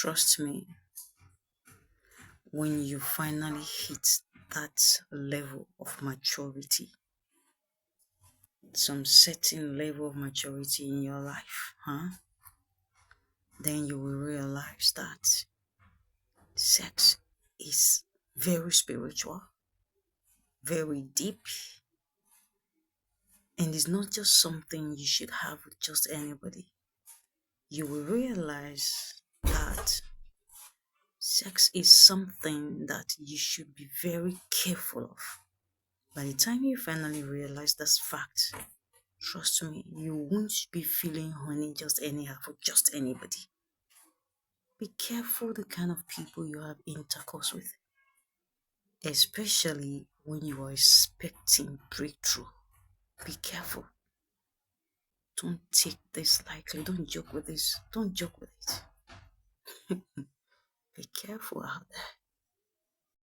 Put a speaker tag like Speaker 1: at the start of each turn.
Speaker 1: Trust me, when you finally hit that level of maturity, some certain level of maturity in your life, then you will realize that sex is very spiritual, very deep, and it's not just something you should have with just anybody. You will realize that sex is something that you should be very careful of. By the time you finally realize this fact, trust me, you won't be feeling honey just anyhow for just anybody. Be careful the kind of people you have intercourse with, especially when you are expecting breakthrough. Be careful. Don't take this lightly. Don't joke with this. Don't joke with it. Be careful out there.